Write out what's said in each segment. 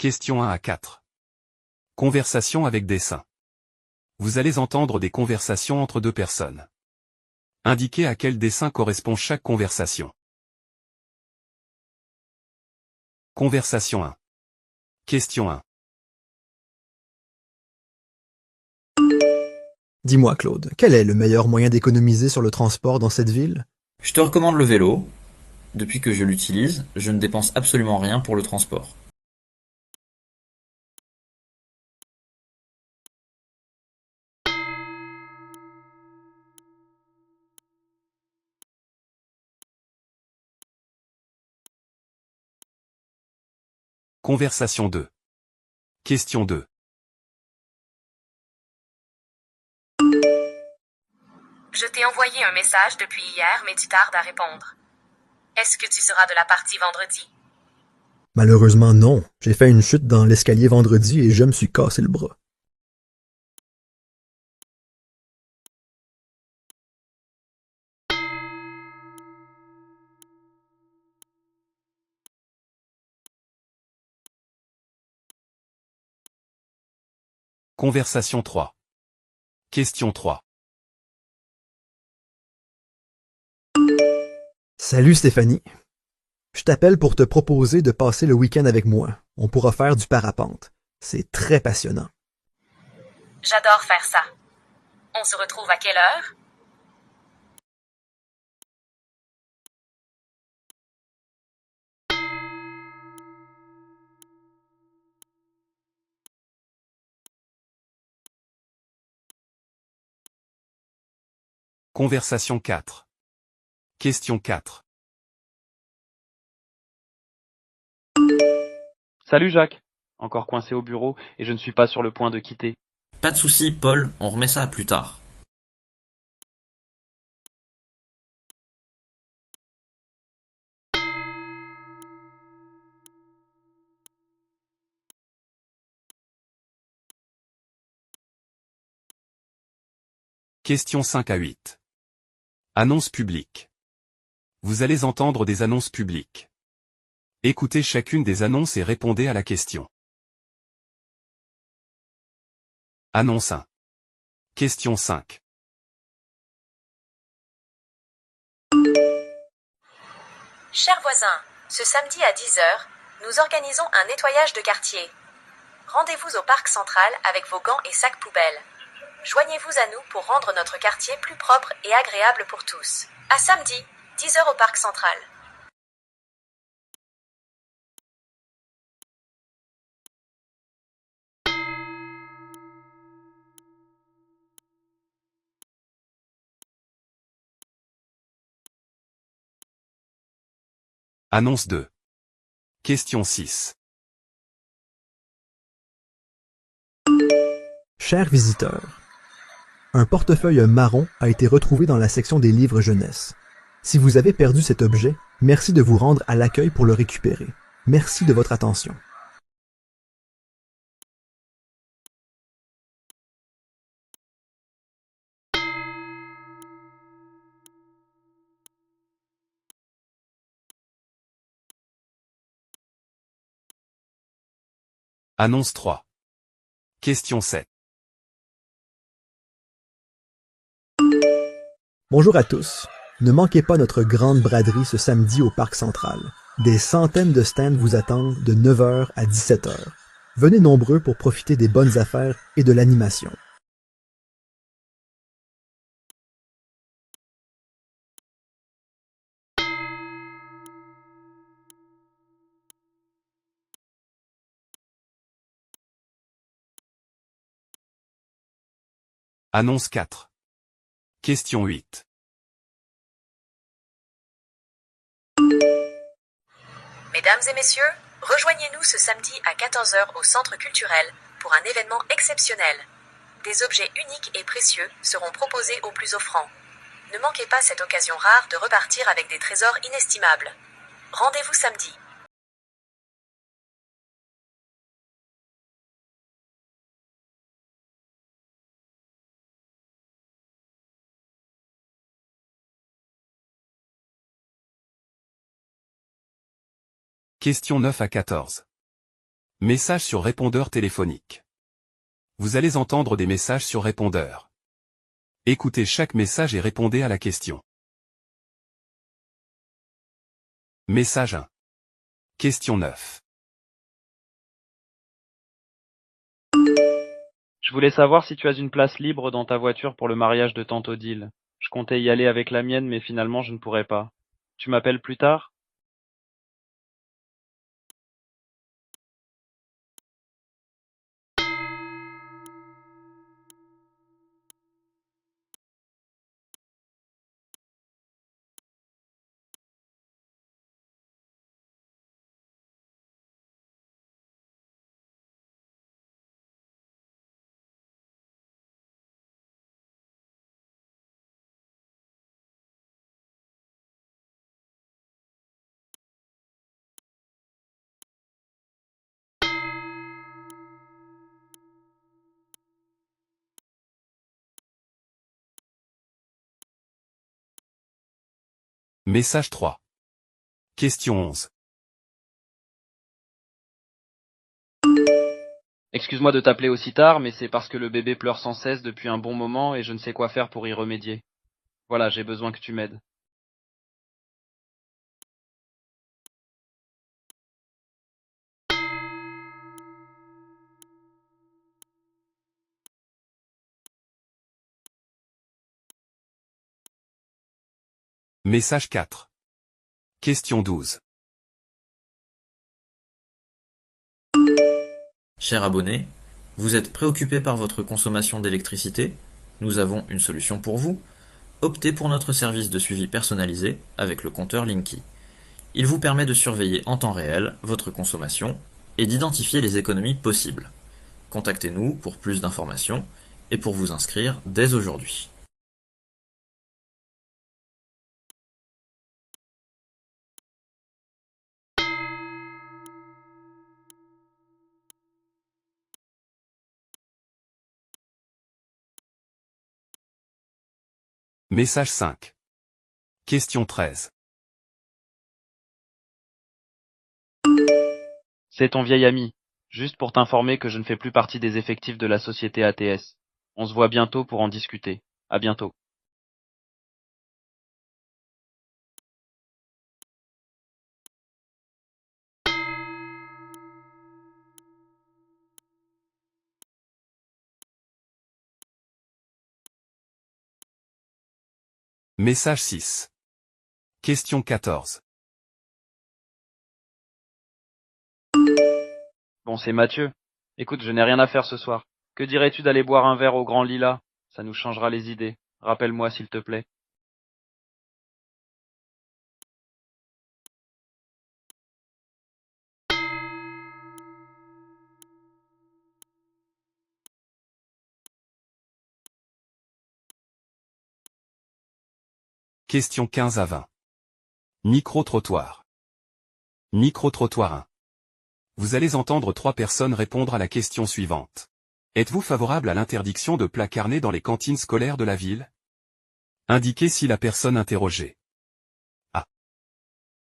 Question 1 à 4. Conversation avec dessin. Vous allez entendre des conversations entre deux personnes. Indiquez à quel dessin correspond chaque conversation. Conversation 1. Question 1. Dis-moi Claude, quel est le meilleur moyen d'économiser sur le transport dans cette ville? Je te recommande le vélo. Depuis que je l'utilise, je ne dépense absolument rien pour le transport. Conversation 2. Question 2. Je t'ai envoyé un message depuis hier, mais tu tardes à répondre. Est-ce que tu seras de la partie vendredi? Malheureusement non, j'ai fait une chute dans l'escalier vendredi et je me suis cassé le bras. Conversation 3. Question 3. Salut Stéphanie. Je t'appelle pour te proposer de passer le week-end avec moi. On pourra faire du parapente. C'est très passionnant. J'adore faire ça. On se retrouve à quelle heure? Conversation 4. Question 4. Salut Jacques. Encore coincé au bureau et je ne suis pas sur le point de quitter. Pas de souci, Paul, on remet ça plus tard. Question 5 à 8. Annonce publique. Vous allez entendre des annonces publiques. Écoutez chacune des annonces et répondez à la question. Annonce 1. Question 5. Chers voisins, ce samedi à 10 heures, nous organisons un nettoyage de quartier. Rendez-vous au parc central avec vos gants et sacs poubelles. Joignez-vous à nous pour rendre notre quartier plus propre et agréable pour tous. À samedi, 10 heures au parc central. Annonce 2. Question 6. Chers visiteurs, un portefeuille marron a été retrouvé dans la section des livres jeunesse. Si vous avez perdu cet objet, merci de vous rendre à l'accueil pour le récupérer. Merci de votre attention. Annonce 3. Question 7. Bonjour à tous. Ne manquez pas notre grande braderie ce samedi au Parc Central. Des centaines de stands vous attendent de 9 h à 17 h. Venez nombreux pour profiter des bonnes affaires et de l'animation. Annonce 4. Question 8. Mesdames et messieurs, Rejoignez-nous ce samedi à 14 heures au Centre culturel pour un événement exceptionnel. Des objets uniques et précieux seront proposés aux plus offrants. Ne manquez pas cette occasion rare de repartir avec des trésors inestimables. Rendez-vous samedi. Questions 9 à 14. Messages sur répondeur téléphonique. Vous allez entendre des messages sur répondeur. Écoutez chaque message et répondez à la question. Message 1. Question 9. Je voulais savoir si tu as une place libre dans ta voiture pour le mariage de tante Odile. Je comptais y aller avec la mienne, mais finalement je ne pourrai pas. Tu m'appelles plus tard? Message 3. Question 11. Excuse-moi de t'appeler aussi tard, mais c'est parce que le bébé pleure sans cesse depuis un bon moment et je ne sais quoi faire pour y remédier. Voilà, j'ai besoin que tu m'aides. Message 4. Question 12. Cher abonné, vous êtes préoccupé par votre consommation d'électricité? Nous avons une solution pour vous. Optez pour notre service de suivi personnalisé avec le compteur Linky. Il vous permet de surveiller en temps réel votre consommation et d'identifier les économies possibles. Contactez-nous pour plus d'informations et pour vous inscrire dès aujourd'hui. Message 5. Question 13. C'est ton vieil ami. Juste pour t'informer que je ne fais plus partie des effectifs de la société ATS. On se voit bientôt pour en discuter. À bientôt. Message 6. Question 14. Bon, c'est Mathieu. Écoute, je n'ai rien à faire ce soir. Que dirais-tu d'aller boire un verre au Grand Lilas? Ça nous changera les idées. Rappelle-moi s'il te plaît. Question 15 à 20. Micro-trottoir. Micro-trottoir 1. Vous allez entendre 3 personnes répondre à la question suivante. Êtes-vous favorable à l'interdiction de plats carnés dans les cantines scolaires de la ville? Indiquez si la personne interrogée A.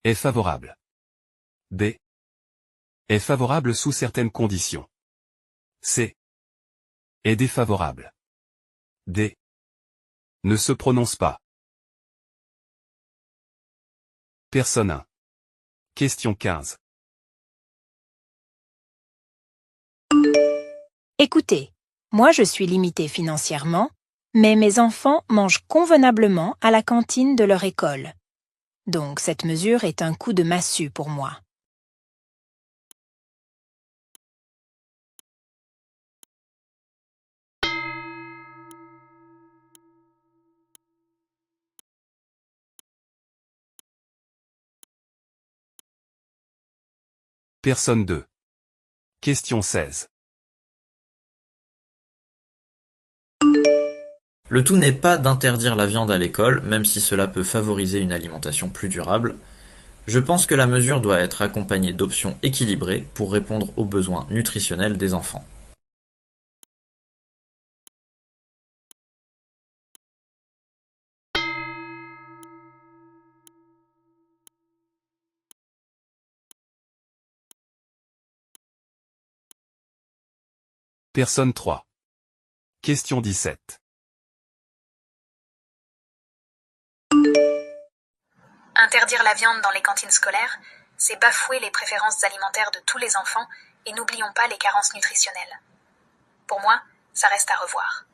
Est favorable. B. Est favorable sous certaines conditions. C. Est défavorable. D. Ne se prononce pas. Personne 1. Question 15. Écoutez, moi je suis limitée financièrement, mais mes enfants mangent convenablement à la cantine de leur école. Donc cette mesure est un coup de massue pour moi. Personne 2. Question 16. Le tout n'est pas d'interdire la viande à l'école, même si cela peut favoriser une alimentation plus durable. Je pense que la mesure doit être accompagnée d'options équilibrées pour répondre aux besoins nutritionnels des enfants. Personne 3. Question 17. Interdire la viande dans les cantines scolaires, c'est bafouer les préférences alimentaires de tous les enfants et n'oublions pas les carences nutritionnelles. Pour moi, ça reste à revoir.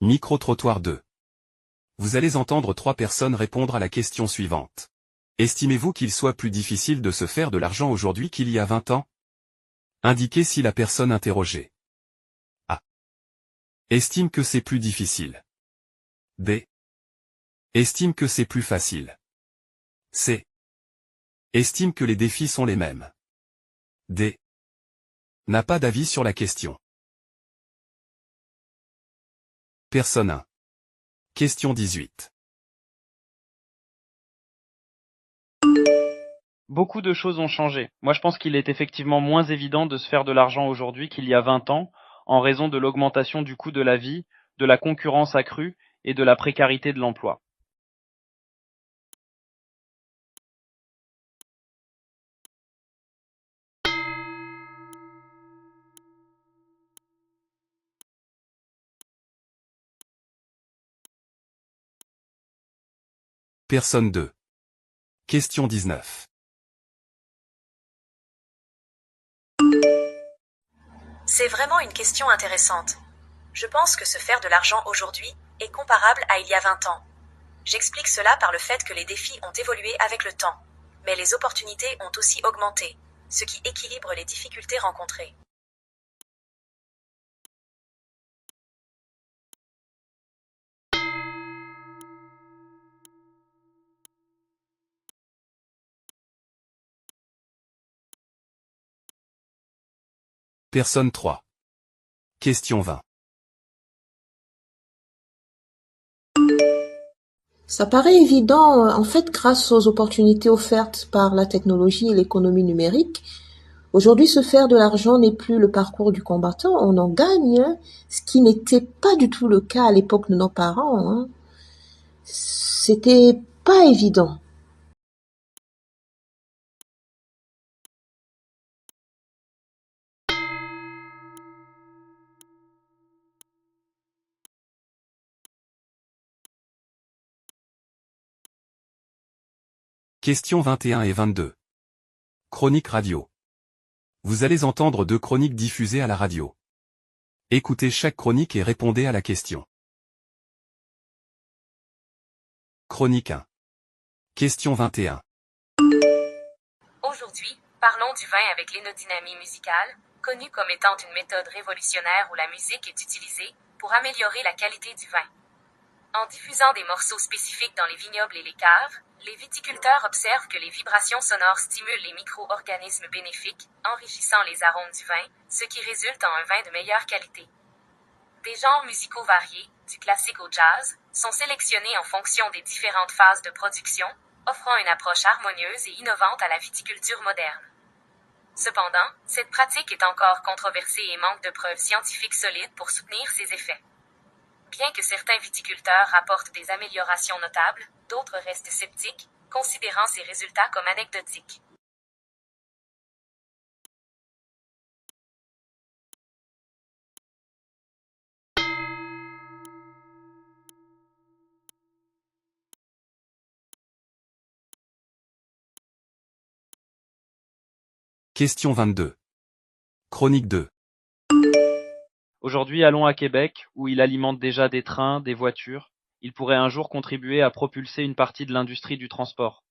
Micro-trottoir 2. Vous allez entendre 3 personnes répondre à la question suivante. Estimez-vous qu'il soit plus difficile de se faire de l'argent aujourd'hui qu'il y a 20 ans? Indiquez si la personne interrogée A. Estime que c'est plus difficile. B. Estime que c'est plus facile. C. Estime que les défis sont les mêmes. D. N'a pas d'avis sur la question. Personne 1. Question 18. Beaucoup de choses ont changé. Moi, je pense qu'il est effectivement moins évident de se faire de l'argent aujourd'hui qu'il y a 20 ans, en raison de l'augmentation du coût de la vie, de la concurrence accrue et de la précarité de l'emploi. Personne 2. Question 19. C'est vraiment une question intéressante. Je pense que se faire de l'argent aujourd'hui est comparable à il y a 20 ans. J'explique cela par le fait que les défis ont évolué avec le temps. Mais les opportunités ont aussi augmenté, ce qui équilibre les difficultés rencontrées. Personne 3. Question 20. Ça paraît évident, en fait, grâce aux opportunités offertes par la technologie et l'économie numérique. Aujourd'hui, se faire de l'argent n'est plus le parcours du combattant, on en gagne, hein, ce qui n'était pas du tout le cas à l'époque de nos parents, hein. C'était pas évident. Question 21 et 22. Chronique radio. Vous allez entendre 2 chroniques diffusées à la radio. Écoutez chaque chronique et répondez à la question. Chronique 1. Question 21. Aujourd'hui, parlons du vin avec l'énodynamie musicale, connue comme étant une méthode révolutionnaire où la musique est utilisée pour améliorer la qualité du vin. En diffusant des morceaux spécifiques dans les vignobles et les caves, les viticulteurs observent que les vibrations sonores stimulent les micro-organismes bénéfiques, enrichissant les arômes du vin, ce qui résulte en un vin de meilleure qualité. Des genres musicaux variés, du classique au jazz, sont sélectionnés en fonction des différentes phases de production, offrant une approche harmonieuse et innovante à la viticulture moderne. Cependant, cette pratique est encore controversée et manque de preuves scientifiques solides pour soutenir ses effets. Bien que certains viticulteurs rapportent des améliorations notables, d'autres restent sceptiques, considérant ces résultats comme anecdotiques. Question 22. Chronique 2. Aujourd'hui, allons à Québec, où il alimente déjà des trains, des voitures. Il pourrait un jour contribuer à propulser une partie de l'industrie du transport.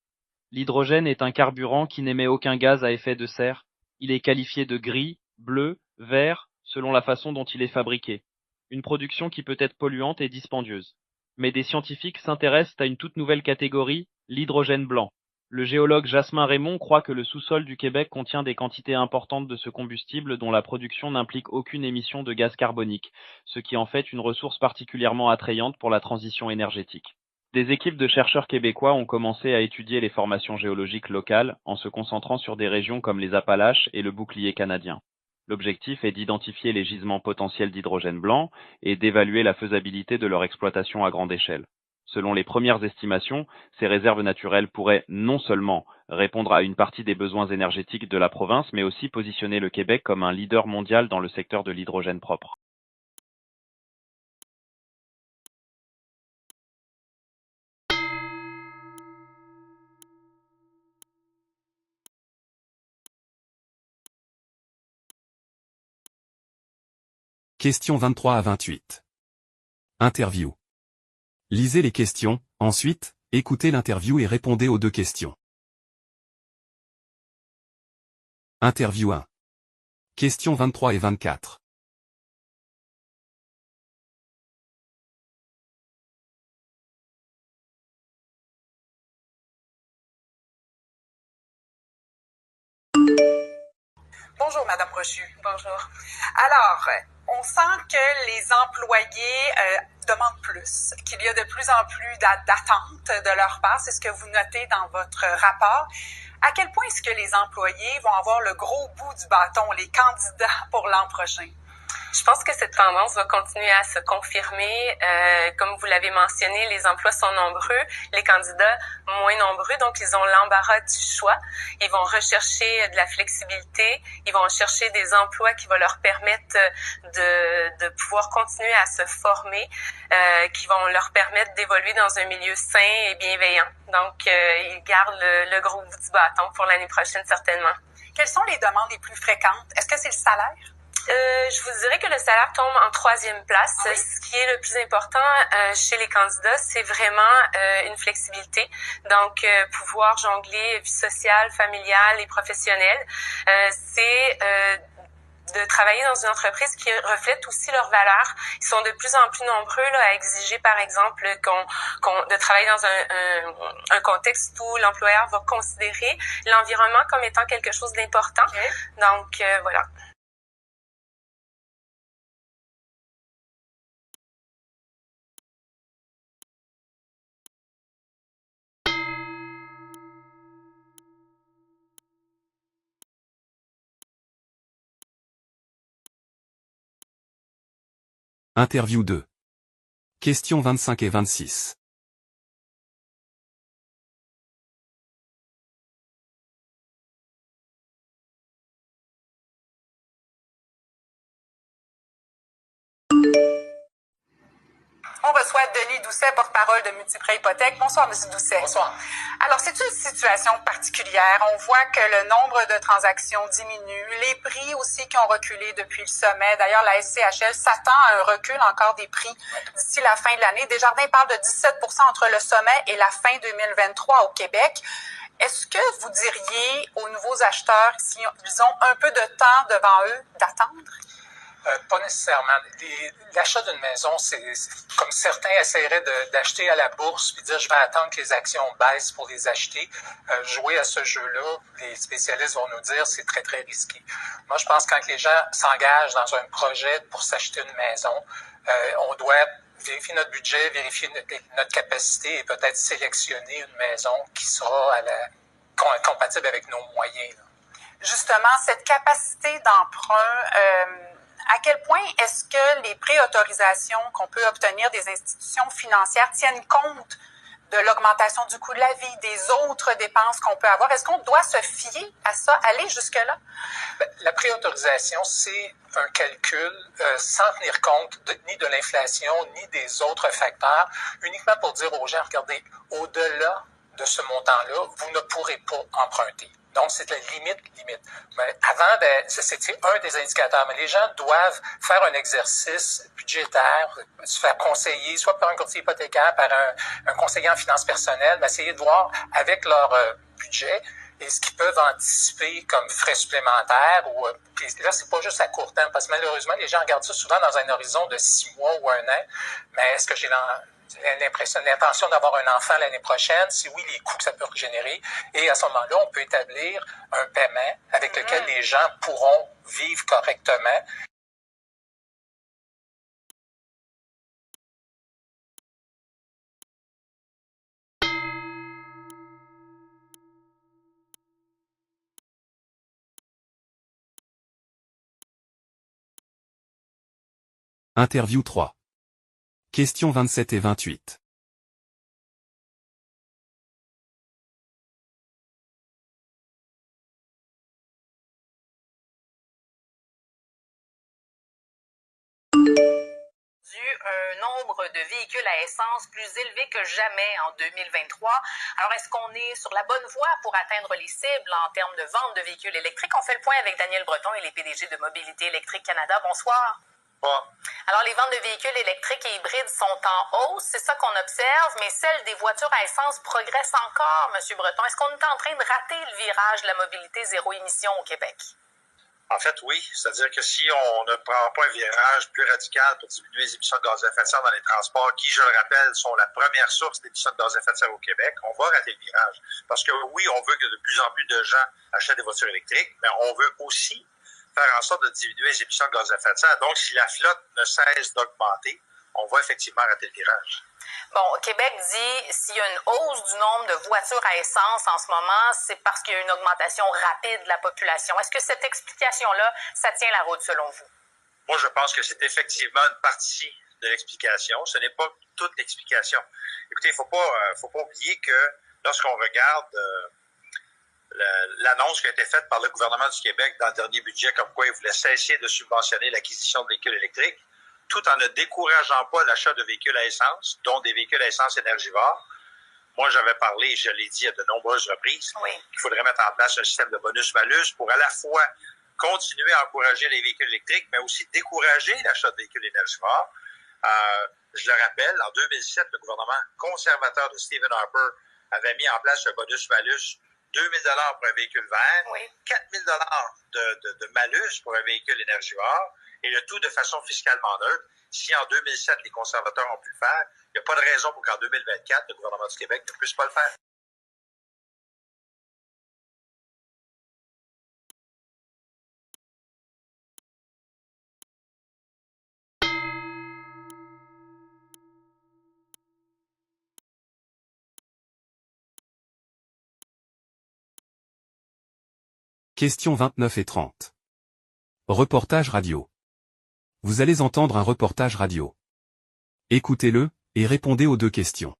L'hydrogène est un carburant qui n'émet aucun gaz à effet de serre. Il est qualifié de gris, bleu, vert, selon la façon dont il est fabriqué. Une production qui peut être polluante et dispendieuse. Mais des scientifiques s'intéressent à une toute nouvelle catégorie, l'hydrogène blanc. Le géologue Jasmin Raymond croit que le sous-sol du Québec contient des quantités importantes de ce combustible dont la production n'implique aucune émission de gaz carbonique, ce qui en fait une ressource particulièrement attrayante pour la transition énergétique. Des équipes de chercheurs québécois ont commencé à étudier les formations géologiques locales en se concentrant sur des régions comme les Appalaches et le bouclier canadien. L'objectif est d'identifier les gisements potentiels d'hydrogène blanc et d'évaluer la faisabilité de leur exploitation à grande échelle. Selon les premières estimations, ces réserves naturelles pourraient non seulement répondre à une partie des besoins énergétiques de la province, mais aussi positionner le Québec comme un leader mondial dans le secteur de l'hydrogène propre. Questions 23 à 28. Interview. Lisez les questions, ensuite, écoutez l'interview et répondez aux 2 questions. Interview 1. Questions 23 et 24. Bonjour, Madame Brochu. Bonjour. Alors, on sent que les employés demandent plus, qu'il y a de plus en plus d'attentes de leur part. C'est ce que vous notez dans votre rapport. À quel point est-ce que les employés vont avoir le gros bout du bâton, les candidats pour l'an prochain? Je pense que cette tendance va continuer à se confirmer. Comme vous l'avez mentionné, les emplois sont nombreux, les candidats moins nombreux, donc ils ont l'embarras du choix. Ils vont rechercher de la flexibilité, ils vont chercher des emplois qui vont leur permettre de pouvoir continuer à se former, qui vont leur permettre d'évoluer dans un milieu sain et bienveillant. Donc, ils gardent le gros bout du bâton pour l'année prochaine, certainement. Quelles sont les demandes les plus fréquentes? Est-ce que c'est le salaire? Je vous dirais que le salaire tombe en 3e place. Oui. Ce qui est le plus important chez les candidats, c'est vraiment une flexibilité. Donc, pouvoir jongler vie sociale, familiale et professionnelle. C'est de travailler dans une entreprise qui reflète aussi leurs valeurs. Ils sont de plus en plus nombreux là, à exiger, par exemple, de travailler dans un contexte où l'employeur va considérer l'environnement comme étant quelque chose d'important. Okay. Donc, voilà. Interview 2. Questions 25 et 26. On reçoit Denis Doucet, porte-parole de Multiprêt Hypothèque. Bonsoir, M. Doucet. Bonsoir. Alors, c'est une situation particulière. On voit que le nombre de transactions diminue, les prix aussi qui ont reculé depuis le sommet. D'ailleurs, la SCHL s'attend à un recul encore des prix d'ici la fin de l'année. Desjardins parle de 17% entre le sommet et la fin 2023 au Québec. Est-ce que vous diriez aux nouveaux acheteurs s'ils ont un peu de temps devant eux d'attendre? Pas nécessairement. L'achat d'une maison, c'est comme certains essaieraient d'acheter à la bourse puis dire je vais attendre que les actions baissent pour les acheter. Jouer à ce jeu-là, les spécialistes vont nous dire c'est très, très risqué. Moi, je pense que quand les gens s'engagent dans un projet pour s'acheter une maison, on doit vérifier notre budget, vérifier notre capacité et peut-être sélectionner une maison qui sera compatible avec nos moyens. Là. Justement, cette capacité d'emprunt, à quel point est-ce que les préautorisations qu'on peut obtenir des institutions financières tiennent compte de l'augmentation du coût de la vie, des autres dépenses qu'on peut avoir? Est-ce qu'on doit se fier à ça, aller jusque-là? La préautorisation, c'est un calcul sans tenir compte ni de l'inflation, ni des autres facteurs, uniquement pour dire aux gens, regardez, au-delà de ce montant-là, vous ne pourrez pas emprunter. Donc, c'est la limite. Mais c'était un des indicateurs. Mais les gens doivent faire un exercice budgétaire, se faire conseiller, soit par un courtier hypothécaire, par un conseiller en finances personnelles, mais essayer de voir avec leur budget et ce qu'ils peuvent anticiper comme frais supplémentaires. Puis là, c'est pas juste à court terme, parce que malheureusement, les gens regardent ça souvent dans un horizon de 6 mois ou 1 an. Mais est-ce que j'ai l'intention d'avoir un enfant l'année prochaine? Si oui, les coûts que ça peut générer. Et à ce moment-là, on peut établir un paiement avec lequel les gens pourront vivre correctement. Interview 3. Questions 27 et 28. Un nombre de véhicules à essence plus élevé que jamais en 2023. Alors, est-ce qu'on est sur la bonne voie pour atteindre les cibles en termes de vente de véhicules électriques? On fait le point avec Daniel Breton et les PDG de Mobilité électrique Canada. Bonsoir. Bon. Alors, les ventes de véhicules électriques et hybrides sont en hausse, c'est ça qu'on observe, mais celles des voitures à essence progressent encore, M. Breton. Est-ce qu'on est en train de rater le virage de la mobilité zéro émission au Québec? En fait, oui. C'est-à-dire que si on ne prend pas un virage plus radical pour diminuer les émissions de gaz à effet de serre dans les transports, qui, je le rappelle, sont la première source d'émissions de gaz à effet de serre au Québec, on va rater le virage. Parce que oui, on veut que de plus en plus de gens achètent des voitures électriques, mais on veut aussi faire en sorte de diminuer les émissions de gaz à effet de serre. Donc, si la flotte ne cesse d'augmenter, on va effectivement rater le virage. Bon, Québec dit s'il y a une hausse du nombre de voitures à essence en ce moment, c'est parce qu'il y a une augmentation rapide de la population. Est-ce que cette explication-là, ça tient la route selon vous? Moi, je pense que c'est effectivement une partie de l'explication. Ce n'est pas toute l'explication. Écoutez, il faut pas oublier que lorsqu'on regarde l'annonce qui a été faite par le gouvernement du Québec dans le dernier budget, comme quoi il voulait cesser de subventionner l'acquisition de véhicules électriques, tout en ne décourageant pas l'achat de véhicules à essence, dont des véhicules à essence énergivores. Moi, j'avais parlé, je l'ai dit à de nombreuses reprises, qu'il faudrait mettre en place un système de bonus-malus pour à la fois continuer à encourager les véhicules électriques, mais aussi décourager l'achat de véhicules énergivores. Je le rappelle, en 2007, le gouvernement conservateur de Stephen Harper avait mis en place un bonus-malus 2 000 $ pour un véhicule vert, 4 000 $ de malus pour un véhicule énergivore, et le tout de façon fiscalement neutre. Si en 2007, les conservateurs ont pu le faire, il n'y a pas de raison pour qu'en 2024, le gouvernement du Québec ne puisse pas le faire. Questions 29 et 30. Reportage radio. Vous allez entendre un reportage radio. Écoutez-le, et répondez aux 2 questions.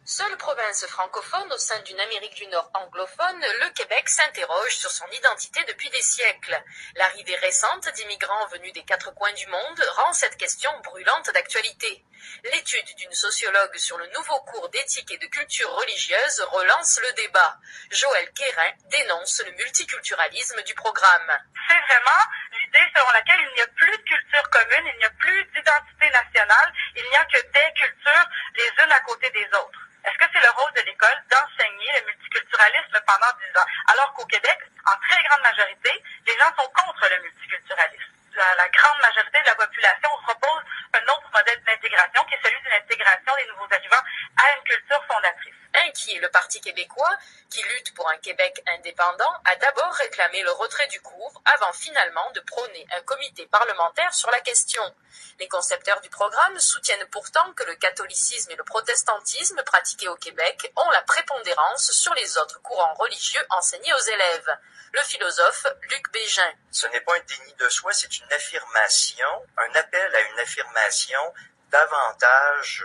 Seule province francophone au sein d'une Amérique du Nord anglophone, le Québec s'interroge sur son identité depuis des siècles. L'arrivée récente d'immigrants venus des 4 coins du monde rend cette question brûlante d'actualité. L'étude d'une sociologue sur le nouveau cours d'éthique et de culture religieuse relance le débat. Joël Quérin dénonce le multiculturalisme du programme. C'est vraiment l'idée selon laquelle il n'y a plus de culture commune, il n'y a plus d'identité nationale, il n'y a que des cultures les unes à côté des autres. Est-ce que c'est le rôle de l'école d'enseigner le multiculturalisme pendant 10 ans? Alors qu'au Québec, en très grande majorité, les gens sont contre le multiculturalisme. La grande majorité de la population propose un autre modèle d'intégration qui est celui d'une intégration des nouveaux arrivants à une culture fondatrice. Inquiet, le Parti québécois, qui lutte pour un Québec indépendant, a d'abord réclamé le retrait du cours avant finalement de prôner un comité parlementaire sur la question. Les concepteurs du programme soutiennent pourtant que le catholicisme et le protestantisme pratiqués au Québec ont la prépondérance sur les autres courants religieux enseignés aux élèves. Le philosophe Luc Bégin. Ce n'est pas un déni de soi, c'est une affirmation, un appel à une affirmation davantage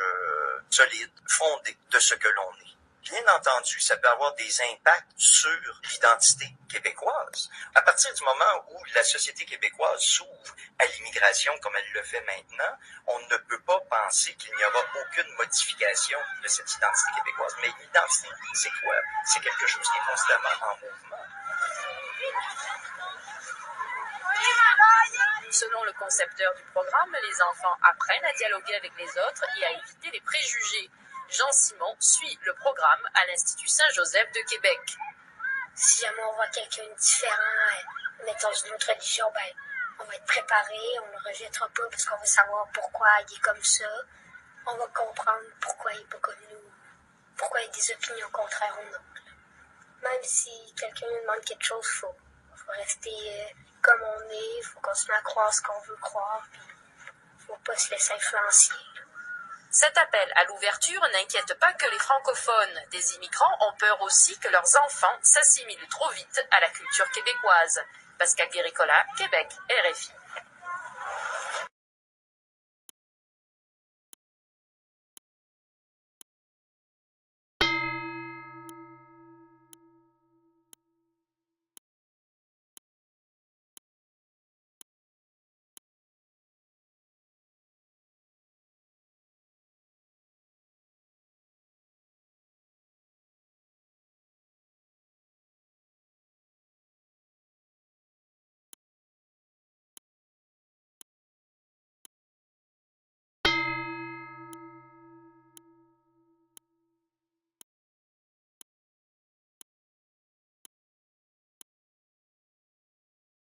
solide, fondée de ce que l'on est. Bien entendu, ça peut avoir des impacts sur l'identité québécoise. À partir du moment où la société québécoise s'ouvre à l'immigration comme elle le fait maintenant, on ne peut pas penser qu'il n'y aura aucune modification de cette identité québécoise. Mais l'identité, c'est quoi? C'est quelque chose qui est constamment en mouvement. Selon le concepteur du programme, les enfants apprennent à dialoguer avec les autres et à éviter les préjugés. Jean Simon suit le programme à l'Institut Saint-Joseph de Québec. Si jamais on voit quelqu'un de différent, mettons une autre religion, on va être préparé, on ne le rejettera pas parce qu'on va savoir pourquoi il est comme ça. On va comprendre pourquoi il n'est pas comme nous, pourquoi il a des opinions contraires aux nôtres. Même si quelqu'un nous demande quelque chose, il faut rester comme on est, il faut continuer à croire ce qu'on veut croire, puis il ne faut pas se laisser influencer. Cet appel à l'ouverture n'inquiète pas que les francophones. Des immigrants ont peur aussi que leurs enfants s'assimilent trop vite à la culture québécoise. Pascal Guéricola, Québec, RFI.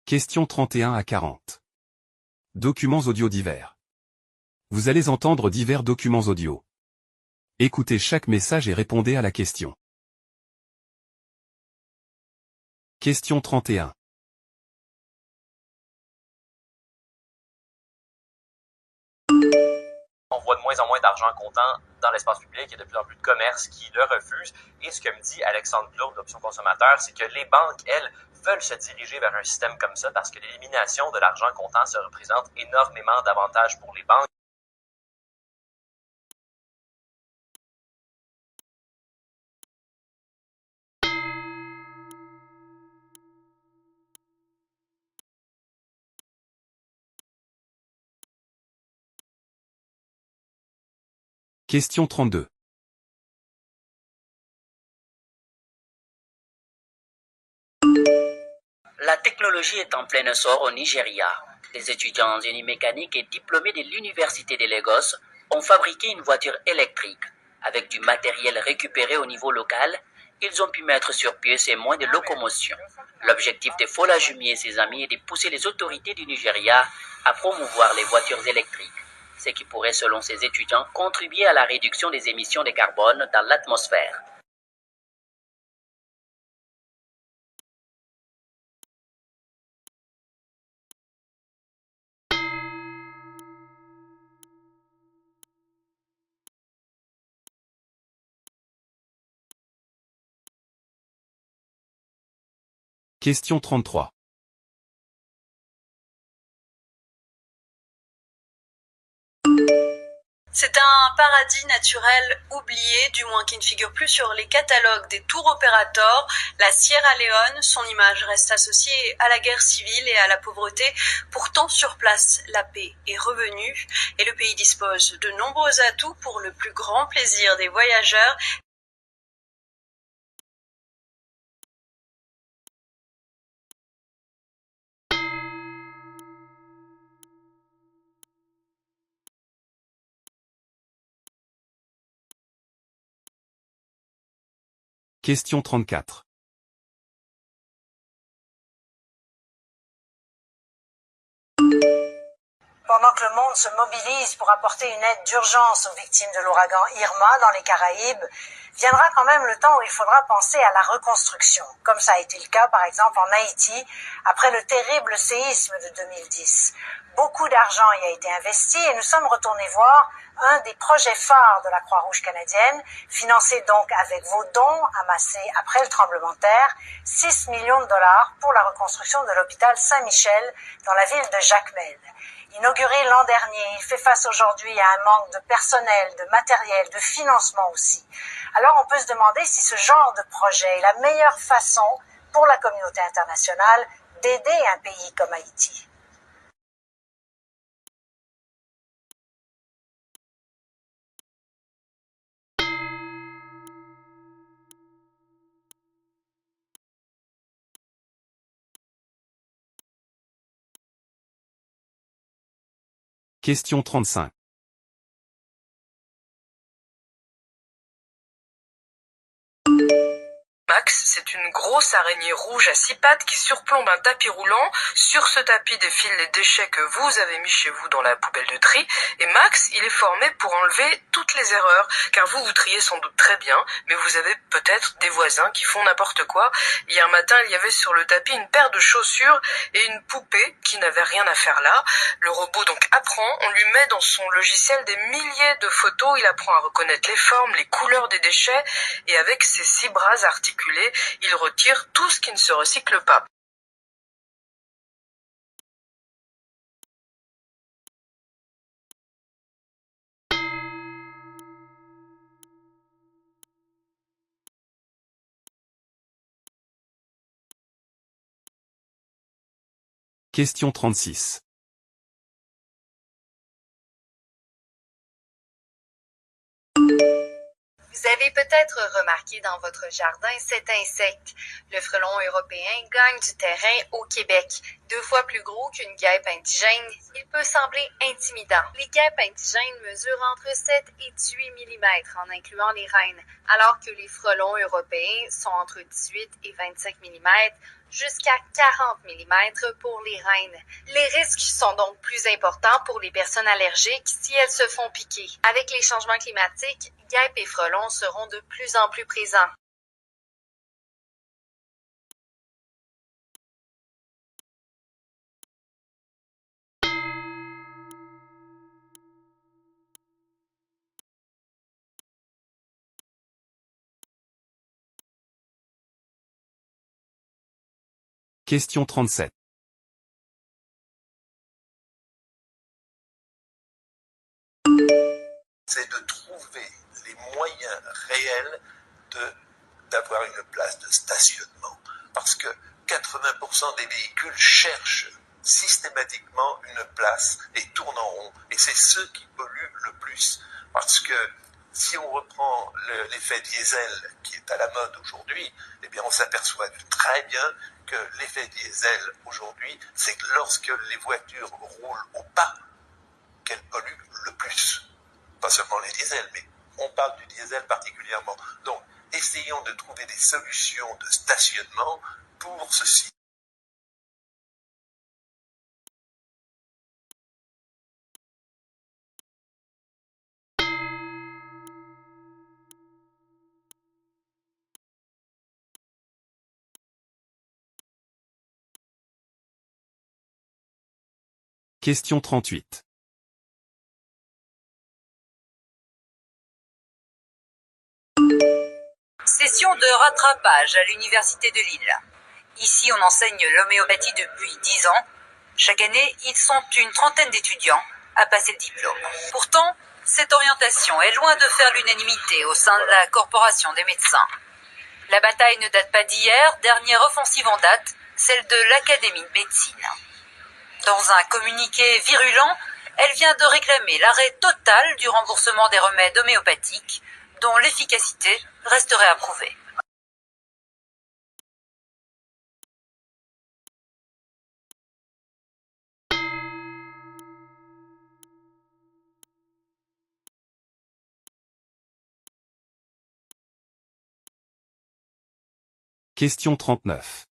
Questions 31 à 40. Documents audio divers. Vous allez entendre divers documents audio. Écoutez chaque message et répondez à la question. Question 31. On voit de moins en moins d'argent comptant dans l'espace public, il y a de plus en plus de commerces qui le refusent. Et ce que me dit Alexandre Plourde d'Options Consommateurs, c'est que les banques, elles, veulent se diriger vers un système comme ça parce que l'élimination de l'argent comptant, ça représente énormément d'avantages pour les banques. Question 32. La technologie est en plein essor au Nigeria. Des étudiants en génie mécanique et diplômés de l'université de Lagos ont fabriqué une voiture électrique. Avec du matériel récupéré au niveau local, ils ont pu mettre sur pied ces moyens de locomotion. L'objectif de Fola Jumi et ses amis est de pousser les autorités du Nigeria à promouvoir les voitures électriques, ce qui pourrait, selon ces étudiants, contribuer à la réduction des émissions de carbone dans l'atmosphère. Question 33. C'est un paradis naturel oublié, du moins qui ne figure plus sur les catalogues des tour operators. La Sierra Leone, son image reste associée à la guerre civile et à la pauvreté. Pourtant, sur place, la paix est revenue et le pays dispose de nombreux atouts pour le plus grand plaisir des voyageurs. Question 34. Pendant que le monde se mobilise pour apporter une aide d'urgence aux victimes de l'ouragan Irma dans les Caraïbes, viendra quand même le temps où il faudra penser à la reconstruction, comme ça a été le cas par exemple en Haïti après le terrible séisme de 2010. Beaucoup d'argent y a été investi et nous sommes retournés voir un des projets phares de la Croix-Rouge canadienne, financé donc avec vos dons amassés après le tremblement de terre, 6 millions de dollars pour la reconstruction de l'hôpital Saint-Michel dans la ville de Jacmel. Inauguré l'an dernier, il fait face aujourd'hui à un manque de personnel, de matériel, de financement aussi. Alors on peut se demander si ce genre de projet est la meilleure façon pour la communauté internationale d'aider un pays comme Haïti. Question 35. Max, c'est une grosse araignée rouge à 6 pattes qui surplombe un tapis roulant. Sur ce tapis défilent les déchets que vous avez mis chez vous dans la poubelle de tri. Et Max, il est formé pour enlever toutes les erreurs. Car vous triez sans doute très bien, mais vous avez peut-être des voisins qui font n'importe quoi. Hier matin, il y avait sur le tapis une paire de chaussures et une poupée qui n'avait rien à faire là. Le robot donc apprend, on lui met dans son logiciel des milliers de photos. Il apprend à reconnaître les formes, les couleurs des déchets. Et avec ses 6 bras articulés, il retire tout ce qui ne se recycle pas. Question 36. Vous avez peut-être remarqué dans votre jardin cet insecte. Le frelon européen gagne du terrain au Québec. 2 fois plus gros qu'une guêpe indigène, il peut sembler intimidant. Les guêpes indigènes mesurent entre 7 et 18 mm en incluant les reines, alors que les frelons européens sont entre 18 et 25 mm, jusqu'à 40 mm pour les reines. Les risques sont donc plus importants pour les personnes allergiques si elles se font piquer. Avec les changements climatiques, guêpes et frelons seront de plus en plus présents. Question 37. C'est de trouver les moyens réels d'avoir une place de stationnement. Parce que 80% des véhicules cherchent systématiquement une place et tournent en rond. Et c'est ceux qui polluent le plus. Parce que si on reprend l'effet diesel qui est à la mode aujourd'hui, eh bien on s'aperçoit très bien que l'effet diesel aujourd'hui, c'est que lorsque les voitures roulent au pas, qu'elles polluent le plus. Pas seulement les diesels, mais on parle du diesel particulièrement. Donc, essayons de trouver des solutions de stationnement pour ceci. Question 38. Session de rattrapage à l'Université de Lille. Ici, on enseigne l'homéopathie depuis 10 ans. Chaque année, ils sont une trentaine d'étudiants à passer le diplôme. Pourtant, cette orientation est loin de faire l'unanimité au sein de la Corporation des médecins. La bataille ne date pas d'hier, dernière offensive en date, celle de l'Académie de médecine. Dans un communiqué virulent, elle vient de réclamer l'arrêt total du remboursement des remèdes homéopathiques, dont l'efficacité resterait à prouver. Question 39.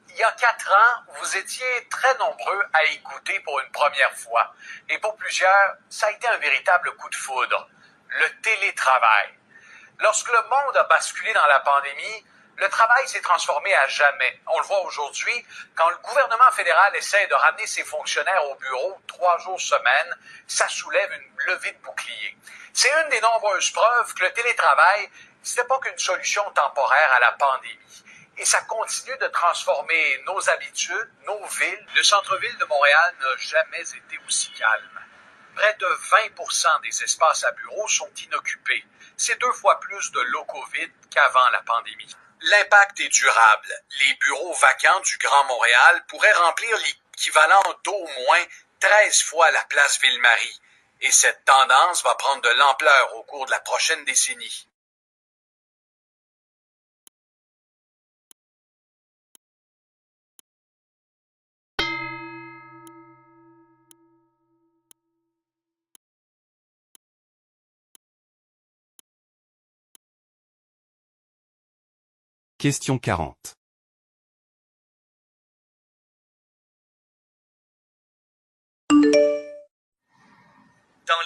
Il y a 4 ans, vous étiez très nombreux à y goûter pour une première fois. Et pour plusieurs, ça a été un véritable coup de foudre. Le télétravail. Lorsque le monde a basculé dans la pandémie, le travail s'est transformé à jamais. On le voit aujourd'hui, quand le gouvernement fédéral essaie de ramener ses fonctionnaires au bureau 3 jours semaine, ça soulève une levée de bouclier. C'est une des nombreuses preuves que le télétravail, ce n'est pas qu'une solution temporaire à la pandémie. Et ça continue de transformer nos habitudes, nos villes. Le centre-ville de Montréal n'a jamais été aussi calme. Près de 20% des espaces à bureaux sont inoccupés. C'est 2 fois plus de locaux vides qu'avant la pandémie. L'impact est durable. Les bureaux vacants du Grand Montréal pourraient remplir l'équivalent d'au moins 13 fois la place Ville-Marie. Et cette tendance va prendre de l'ampleur au cours de la prochaine décennie. Question 40. Dans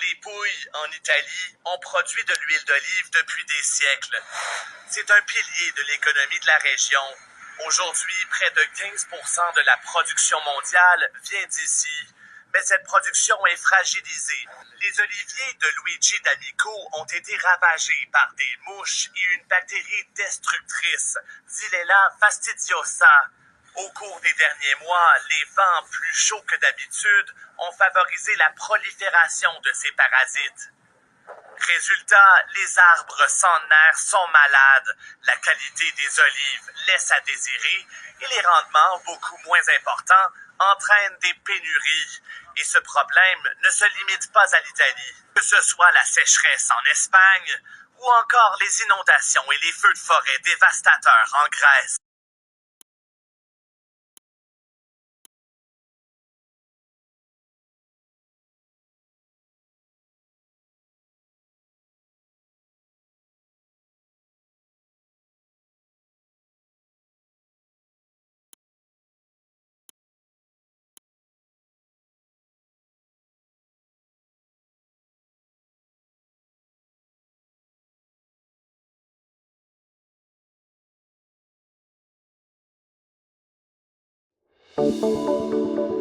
les pouilles, en Italie, on produit de l'huile d'olive depuis des siècles. C'est un pilier de l'économie de la région. Aujourd'hui, près de 15% de la production mondiale vient d'ici. Mais cette production est fragilisée. Les oliviers de Luigi D'Amico ont été ravagés par des mouches et une bactérie destructrice, Xylella fastidiosa. Au cours des derniers mois, les vents plus chauds que d'habitude ont favorisé la prolifération de ces parasites. Résultat, les arbres centenaires sont malades, la qualité des olives laisse à désirer et les rendements, beaucoup moins importants, entraînent des pénuries. Et ce problème ne se limite pas à l'Italie. Que ce soit la sécheresse en Espagne ou encore les inondations et les feux de forêt dévastateurs en Grèce. Thank you.